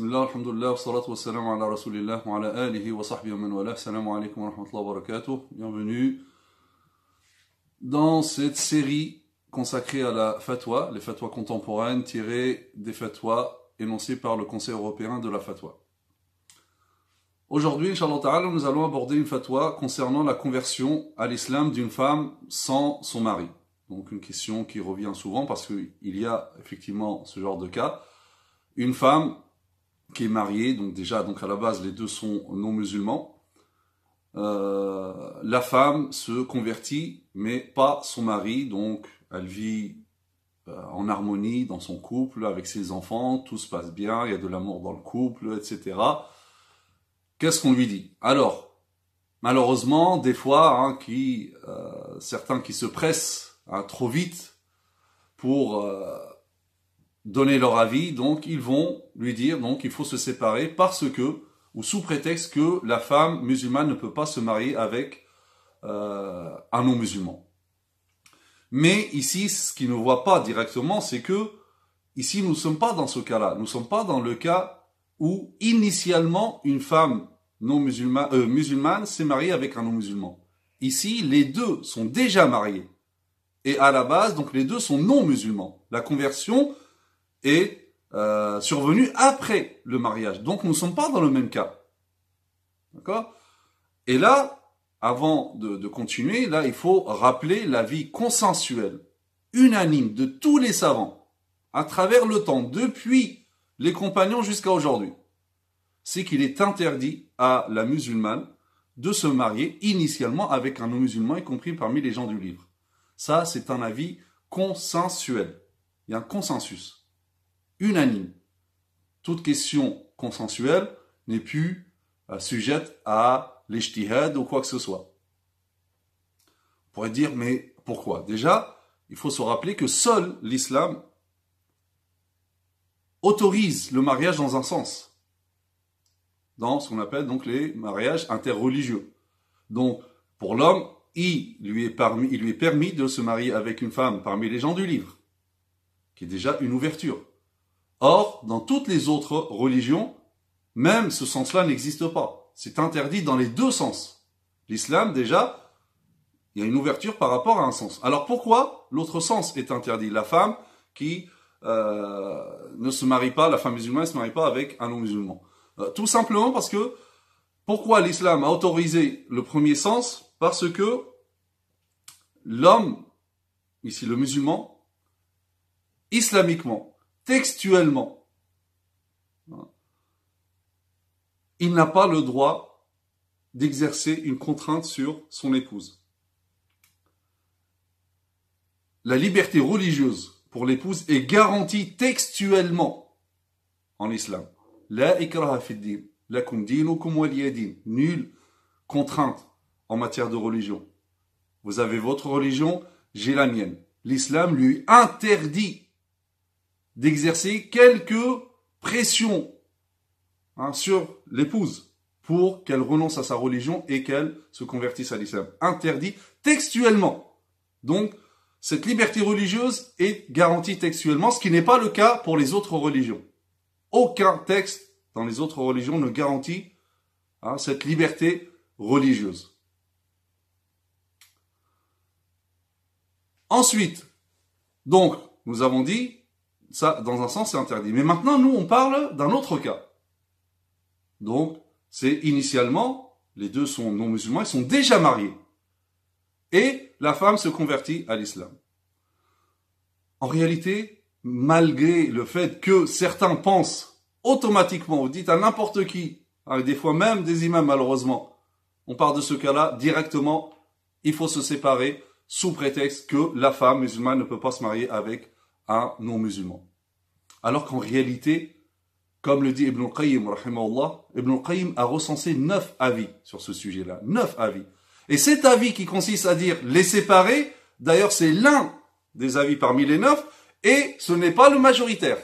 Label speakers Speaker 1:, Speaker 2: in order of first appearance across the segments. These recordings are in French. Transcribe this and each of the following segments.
Speaker 1: Bismillah, alhamdulillah, wa salatu wa salam ala rasulillah wa ala alihi wa sahbihi wa man wala. Assalamu alaikum wa rahmatullahi wa barakatuh. Bienvenue dans cette série consacrée à la fatwa, les fatwas contemporaines tirées des fatwas énoncées par le Conseil européen de la fatwa. Aujourd'hui, Inch'Allah Ta'ala, nous allons aborder une fatwa concernant la conversion à l'islam d'une femme sans son mari. Donc une question qui revient souvent parce qu'il y a effectivement ce genre de cas. Une femme qui est mariée, donc déjà donc à la base les deux sont non musulmans. La femme se convertit, mais pas son mari, donc elle vit en harmonie dans son couple, avec ses enfants, tout se passe bien, il y a de l'amour dans le couple, etc. Qu'est-ce qu'on lui dit? Alors, malheureusement, des fois, certains qui se pressent trop vite pour donner leur avis, donc ils vont lui dire donc il faut se séparer parce que, ou sous prétexte que la femme musulmane ne peut pas se marier avec un non-musulman. Mais ici, ce qu'ils ne voient pas directement, c'est que ici nous ne sommes pas dans ce cas-là. Nous ne sommes pas dans le cas où initialement une femme non musulmane s'est mariée avec un non-musulman. Ici, les deux sont déjà mariés. Et à la base, donc les deux sont non musulmans. La conversion est survenue après le mariage. Donc nous ne sommes pas dans le même cas. D'accord? Et là, avant de continuer, là il faut rappeler l'avis consensuel, unanime de tous les savants, à travers le temps, depuis les compagnons jusqu'à aujourd'hui. C'est qu'il est interdit à la musulmane de se marier initialement avec un non-musulman, y compris parmi les gens du livre. Ça, c'est un avis consensuel. Il y a un consensus unanime. Toute question consensuelle n'est plus sujette à l'ijtihad ou quoi que ce soit. On pourrait dire, mais pourquoi? Déjà, il faut se rappeler que seul l'islam autorise le mariage dans un sens, dans ce qu'on appelle donc les mariages interreligieux. Donc, pour l'homme, il lui est permis de se marier avec une femme parmi les gens du livre, qui est déjà une ouverture. Or, dans toutes les autres religions, même ce sens-là n'existe pas. C'est interdit dans les deux sens. L'islam, déjà, il y a une ouverture par rapport à un sens. Alors pourquoi l'autre sens est interdit? La femme qui ne se marie pas, la femme musulmane ne se marie pas avec un non-musulman. Tout simplement parce que, pourquoi l'islam a autorisé le premier sens? Parce que l'homme, ici le musulman, islamiquement, textuellement, il n'a pas le droit d'exercer une contrainte sur son épouse. La liberté religieuse pour l'épouse est garantie textuellement en islam. La ikraha fid din, lakum dinukum waliya din. Nulle contrainte en matière de religion. Vous avez votre religion, j'ai la mienne. L'islam lui interdit d'exercer quelques pressions sur l'épouse pour qu'elle renonce à sa religion et qu'elle se convertisse à l'islam. Interdit textuellement. Donc, cette liberté religieuse est garantie textuellement, ce qui n'est pas le cas pour les autres religions. Aucun texte dans les autres religions ne garantit cette liberté religieuse. Ensuite, donc, nous avons dit, ça, dans un sens, c'est interdit. Mais maintenant, nous, on parle d'un autre cas. Donc, c'est initialement, les deux sont non musulmans, ils sont déjà mariés. Et la femme se convertit à l'islam. En réalité, malgré le fait que certains pensent automatiquement, vous dites à n'importe qui, des fois même des imams malheureusement, on parle de ce cas-là, directement, il faut se séparer sous prétexte que la femme musulmane ne peut pas se marier avec un non-musulman. Alors qu'en réalité, comme le dit Ibn al-Qayyim, rahimahullah, Ibn al-Qayyim a recensé 9 avis sur ce sujet-là. 9 avis. Et cet avis qui consiste à dire les séparer, d'ailleurs c'est l'un des avis parmi les 9, et ce n'est pas le majoritaire.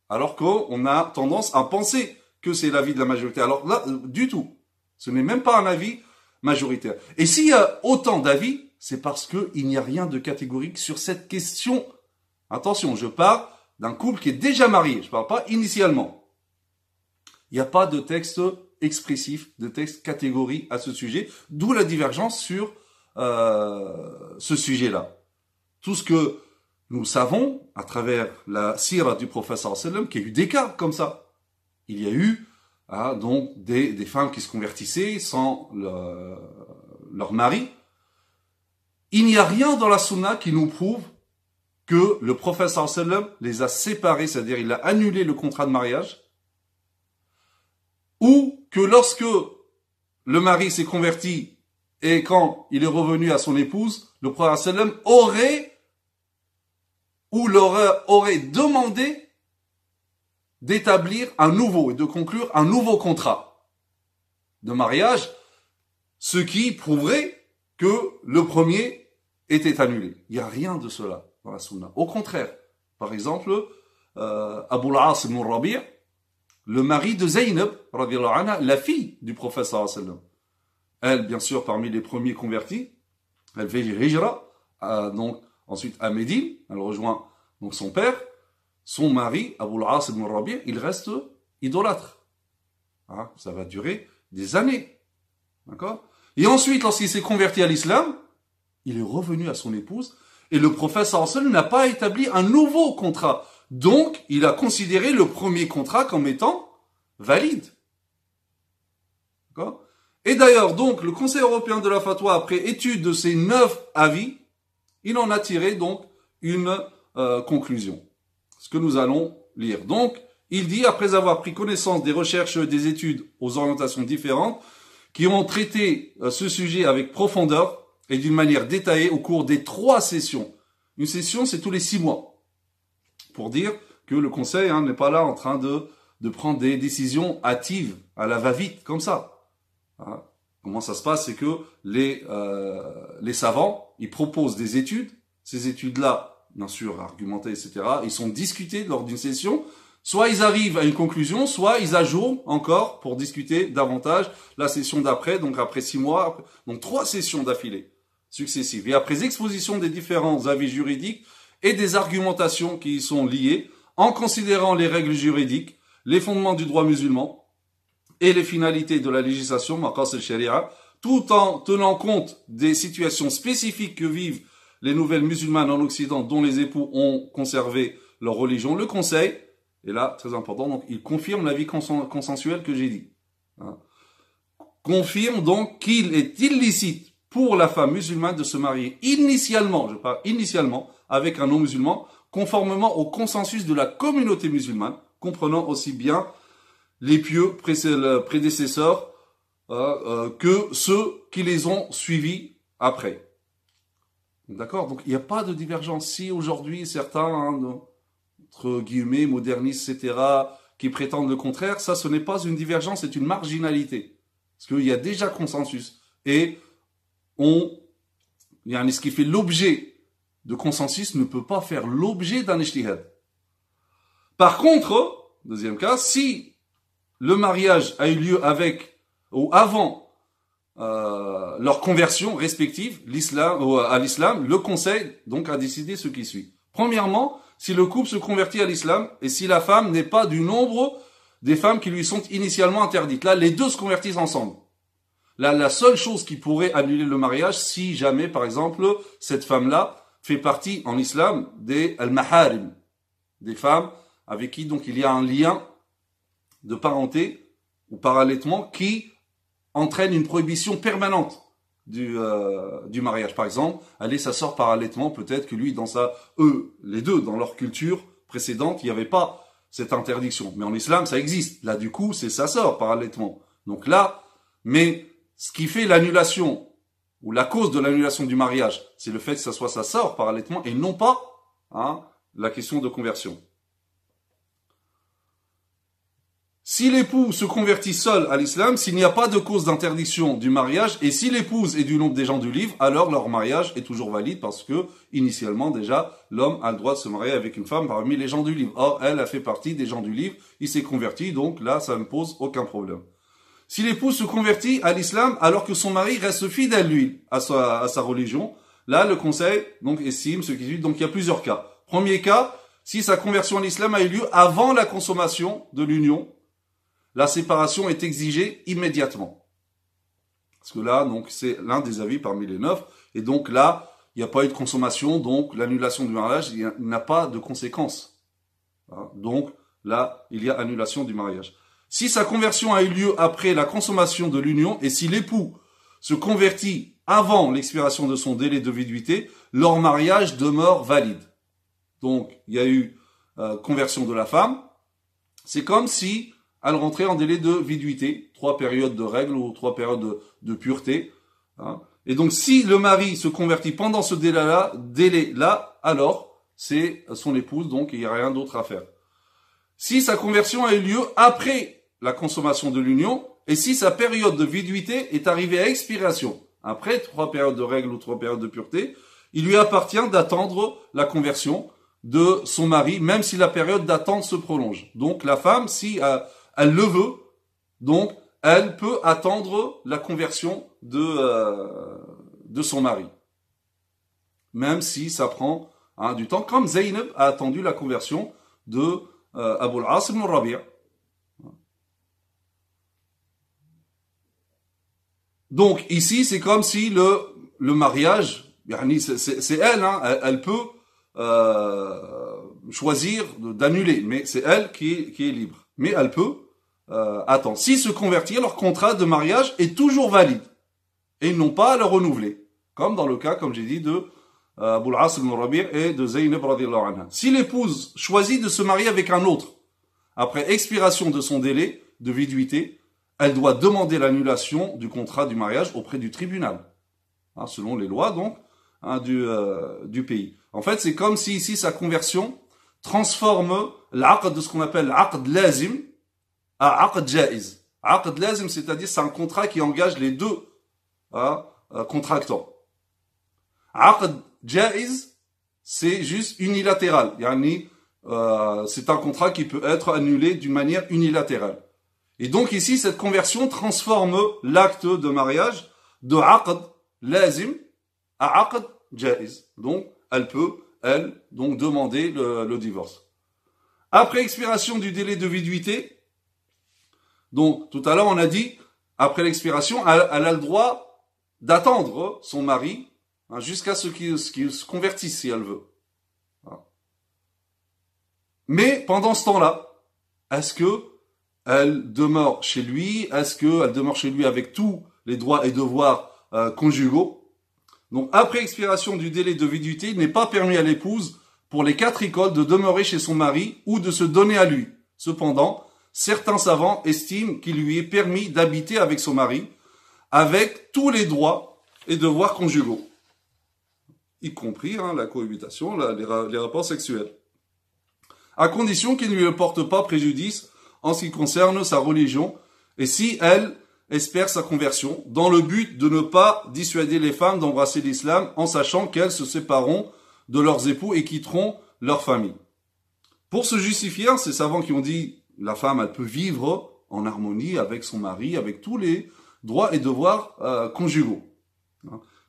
Speaker 1: Alors qu'on a tendance à penser que c'est l'avis de la majorité. Alors là, du tout. Ce n'est même pas un avis majoritaire. Et s'il y a autant d'avis, c'est parce qu'il n'y a rien de catégorique sur cette question. Attention, je parle d'un couple qui est déjà marié, je ne parle pas initialement. Il n'y a pas de texte expressif, de texte catégorie à ce sujet, d'où la divergence sur ce sujet-là. Tout ce que nous savons à travers la sira du prophète sallam, qu'il y a eu des cas comme ça. Il y a eu donc des femmes qui se convertissaient sans leur mari. Il n'y a rien dans la sunna qui nous prouve que le prophète sallam les a séparés, c'est-à-dire il a annulé le contrat de mariage, ou que lorsque le mari s'est converti et quand il est revenu à son épouse, le prophète sallam aurait demandé d'établir un nouveau et de conclure un nouveau contrat de mariage, ce qui prouverait que le premier était annulé. Il n'y a rien de cela dans la sunna. Au contraire, par exemple, Abu al-As ibn Rabi', le mari de Zaynab, radiyallahu anha, la fille du prophète sallallahu alayhi wa sallam. Elle, bien sûr, parmi les premiers convertis, elle fait hijra, donc ensuite à Médine, elle rejoint donc son père. Son mari, Abu al-As ibn Rabi', il reste idolâtre. Ça va durer des années. D'accord? Et ensuite, lorsqu'il s'est converti à l'islam, il est revenu à son épouse, et le prophète sallallahu alayhi wa sallam n'a pas établi un nouveau contrat. Donc, il a considéré le premier contrat comme étant valide. D'accord? Et d'ailleurs, donc, le Conseil européen de la fatwa, après étude de ces 9 avis, il en a tiré donc une conclusion. Ce que nous allons lire. Donc, il dit, après avoir pris connaissance des recherches, des études aux orientations différentes, qui ont traité ce sujet avec profondeur et d'une manière détaillée au cours des 3 sessions. Une session, c'est tous les 6 mois. Pour dire que le Conseil n'est pas là en train de prendre des décisions hâtives, à la va-vite, comme ça. Comment ça se passe? C'est que les savants, ils proposent des études. Ces études-là, bien sûr, argumentées, etc., ils sont discutés lors d'une session. Soit ils arrivent à une conclusion, soit ils ajournent encore pour discuter davantage la session d'après, donc après 6 mois, donc 3 sessions d'affilée successives. Et après exposition des différents avis juridiques et des argumentations qui y sont liées, en considérant les règles juridiques, les fondements du droit musulman et les finalités de la législation, maqas al-sharia, tout en tenant compte des situations spécifiques que vivent les nouvelles musulmanes en Occident dont les époux ont conservé leur religion, le Conseil, et là, très important, donc il confirme l'avis consensuel que j'ai dit. Confirme donc qu'il est illicite pour la femme musulmane de se marier initialement, je parle initialement, avec un non-musulman, conformément au consensus de la communauté musulmane, comprenant aussi bien les pieux prédécesseurs que ceux qui les ont suivis après. D'accord? Donc il n'y a pas de divergence. Si aujourd'hui certains, entre guillemets, modernistes, etc., qui prétendent le contraire, ça ce n'est pas une divergence, c'est une marginalité. Parce qu'il y a déjà consensus. Et ce qui fait l'objet de consensus ne peut pas faire l'objet d'un ijtihad. Par contre, deuxième cas, si le mariage a eu lieu avec ou avant leur conversion respective à l'islam, le Conseil donc a décidé ce qui suit. Premièrement, si le couple se convertit à l'islam et si la femme n'est pas du nombre des femmes qui lui sont initialement interdites. Là, les deux se convertissent ensemble. Là, la seule chose qui pourrait annuler le mariage, si jamais, par exemple, cette femme-là fait partie en islam des al-maharim, des femmes avec qui donc il y a un lien de parenté ou par allaitement qui entraîne une prohibition permanente du mariage. Par exemple, elle est sa sœur par allaitement, peut-être que lui, les deux, dans leur culture précédente, il n'y avait pas cette interdiction. Mais en islam, ça existe. Là, du coup, c'est sa sœur par allaitement. Donc là, mais ce qui fait l'annulation ou la cause de l'annulation du mariage, c'est le fait que ça soit sa sœur par allaitement et non pas la question de conversion. Si l'époux se convertit seul à l'islam, s'il n'y a pas de cause d'interdiction du mariage, et si l'épouse est du nombre des gens du livre, alors leur mariage est toujours valide parce que, initialement déjà, l'homme a le droit de se marier avec une femme parmi les gens du livre. Or, elle a fait partie des gens du livre, il s'est converti, donc là, ça ne pose aucun problème. Si l'épouse se convertit à l'islam alors que son mari reste fidèle, lui, à sa religion, là, le Conseil donc estime ce qui suit. Donc, il y a plusieurs cas. Premier cas, si sa conversion à l'islam a eu lieu avant la consommation de l'union, la séparation est exigée immédiatement. Parce que là, donc, c'est l'un des avis parmi les 9. Et donc là, il n'y a pas eu de consommation, donc l'annulation du mariage, il n'a pas de conséquences. Donc là, il y a annulation du mariage. Si sa conversion a eu lieu après la consommation de l'union, et si l'époux se convertit avant l'expiration de son délai de viduité, leur mariage demeure valide. Donc, il y a eu conversion de la femme. C'est comme si elle rentrait en délai de viduité, 3 périodes de règles ou 3 périodes de pureté. Et donc, si le mari se convertit pendant ce délai-là, alors c'est son épouse, donc il n'y a rien d'autre à faire. Si sa conversion a eu lieu après la consommation de l'union, et si sa période de viduité est arrivée à expiration, après 3 périodes de règles ou 3 périodes de pureté, il lui appartient d'attendre la conversion de son mari, même si la période d'attente se prolonge. Donc la femme, si elle le veut, donc elle peut attendre la conversion de son mari. Même si ça prend du temps, comme Zaynab a attendu la conversion de Abu al-As ibn Rabi'. Donc ici, c'est comme si le mariage, c'est elle, elle peut choisir d'annuler, mais c'est elle qui est libre. Mais elle peut attendre. S'ils se convertirent, leur contrat de mariage est toujours valide. Et ils n'ont pas à le renouveler. Comme dans le cas, comme j'ai dit, de Abu al-As ibn Rabi' et de Zaynab radiyallahu anha. Si l'épouse choisit de se marier avec un autre, après expiration de son délai de viduité, elle doit demander l'annulation du contrat du mariage auprès du tribunal. Selon les lois, donc, du pays. En fait, c'est comme si ici, sa conversion transforme l'aqd de ce qu'on appelle l'aqd lazim à aqd jaiz. Aqd lazim, c'est-à-dire c'est un contrat qui engage les deux contractants. Aqd jaiz, c'est juste unilatéral. C'est un contrat qui peut être annulé d'une manière unilatérale. Et donc ici, cette conversion transforme l'acte de mariage de aqd lazim à aqd jaiz. Donc, elle peut, donc demander le divorce. Après expiration du délai de viduité, donc tout à l'heure on a dit, après l'expiration, elle a le droit d'attendre son mari jusqu'à ce qu'il se convertisse si elle veut. Mais pendant ce temps-là, est-ce que elle demeure chez lui? Est-ce qu'elle demeure chez lui avec tous les droits et devoirs conjugaux? Donc, après expiration du délai de viduité, il n'est pas permis à l'épouse, pour les 4 écoles, de demeurer chez son mari ou de se donner à lui. Cependant, certains savants estiment qu'il lui est permis d'habiter avec son mari, avec tous les droits et devoirs conjugaux, y compris la cohabitation, les rapports sexuels, à condition qu'il ne lui porte pas préjudice en ce qui concerne sa religion, et si elle espère sa conversion, dans le but de ne pas dissuader les femmes d'embrasser l'islam en sachant qu'elles se sépareront de leurs époux et quitteront leur famille. Pour se justifier, ces savants qui ont dit la femme elle peut vivre en harmonie avec son mari, avec tous les droits et devoirs conjugaux.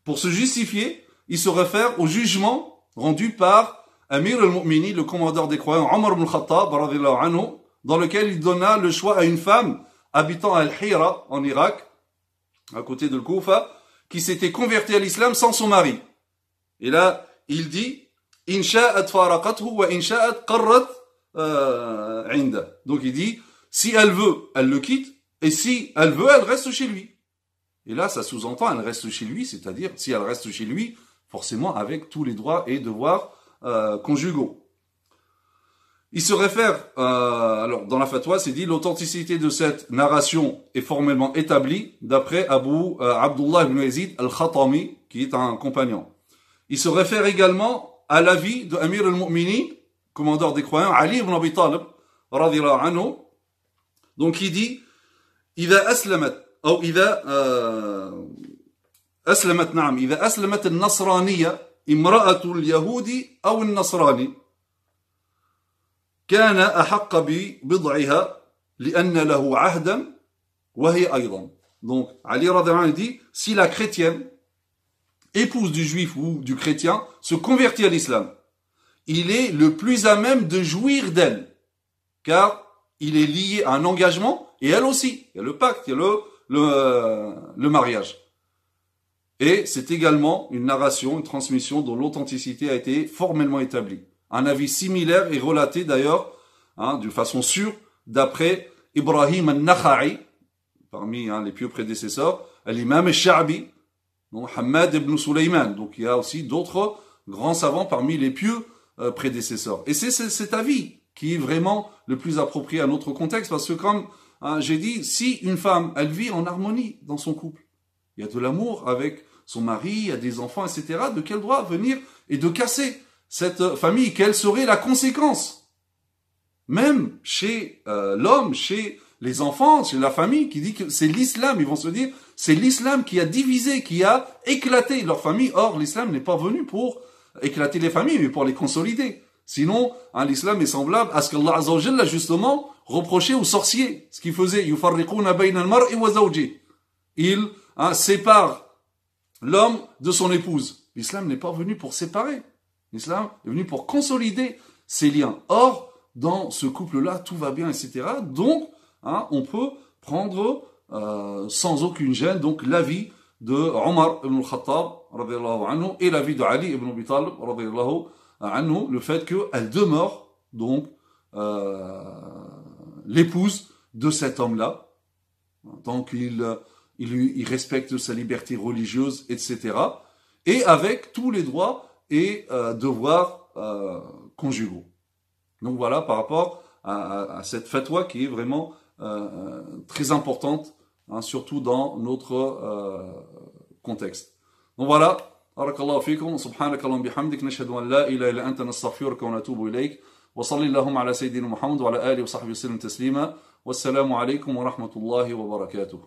Speaker 1: Pour se justifier, ils se réfèrent au jugement rendu par Amir al-Mu'mini, le commandeur des croyants, Omar ibn al-Khattab, radiyallahu anhu, dans lequel il donna le choix à une femme habitant à Al-Hira, en Irak, à côté de Koufa, qui s'était convertie à l'islam sans son mari. Et là, il dit, In sha'at faraqathu wa in sha'at qarrat inda. Donc il dit, si elle veut, elle le quitte, et si elle veut, elle reste chez lui. Et là, ça sous-entend, elle reste chez lui, c'est-à-dire, si elle reste chez lui, forcément avec tous les droits et devoirs conjugaux. Il se réfère, alors dans la fatwa, c'est dit, l'authenticité de cette narration est formellement établie d'après Abu Abdullah ibn Yazid al-Khatami, qui est un compagnon. Il se réfère également à l'avis de Amir al-Mu'mini, commandeur des croyants, Ali ibn Abi Talib, radiyallahu anhu. Donc il dit, إذا أسلمت أو إذا أسلمت نعم إذا أسلمت النصرانية امرأة اليهودي أو النصراني كان أحق ببضعها لأن له عهدا وهي أيضا. Donc Ali radhiyallahu anhu dit, si la chrétienne, épouse du juif ou du chrétien, se convertit à l'islam, il est le plus à même de jouir d'elle, car il est lié à un engagement Et elle aussi, il y a le pacte, il y a le mariage. Et c'est également une narration, une transmission dont l'authenticité a été formellement établie. Un avis similaire est relaté d'ailleurs, d'une façon sûre, d'après Ibrahim al-Nakha'i, parmi les pieux prédécesseurs, l'imam al-Sha'bi, Hamad ibn Sulaiman. Donc il y a aussi d'autres grands savants parmi les pieux prédécesseurs. Et c'est cet avis qui est vraiment le plus approprié à notre contexte, parce que comme j'ai dit, si une femme, elle vit en harmonie dans son couple, il y a de l'amour avec son mari, il y a des enfants, etc., de quel droit venir et de casser cette famille? Quelle serait la conséquence? Même chez l'homme, chez les enfants, chez la famille, qui dit que c'est l'islam, ils vont se dire, c'est l'islam qui a divisé, qui a éclaté leur famille. Or, l'islam n'est pas venu pour éclater les familles, mais pour les consolider. Sinon, l'islam est semblable à ce qu'Allah Azza wa Jalla, justement, reprochait aux sorciers. Ce qu'il faisait, yufarriquna bayna al-mar'i wa zawji. Il sépare l'homme de son épouse. L'islam n'est pas venu pour séparer. L'islam est venu pour consolider ces liens. Or, dans ce couple-là, tout va bien, etc. Donc, on peut prendre sans aucune gêne donc l'avis de Omar ibn al-Khattab radiyallahu anhu, et l'avis de Ali ibn Abi Talib radiyallahu anhu, le fait qu'elle demeure donc l'épouse de cet homme-là, tant qu'il respecte sa liberté religieuse, etc. Et avec tous les droits et devoirs conjugaux. Donc voilà, par rapport à cette fatwa qui est vraiment très importante, surtout dans notre contexte. Donc voilà, barakallahu fikum, subhanakallahum bihamdik, nashhadu an la ilaha illa anta nastaghfiruka wa natubu ilayk, wa sallallahu ala sayyidina Muhammad wa ala alihi wa sahbihi wa sallam taslima, wassalamu alaykum wa rahmatullahi wa barakatuh.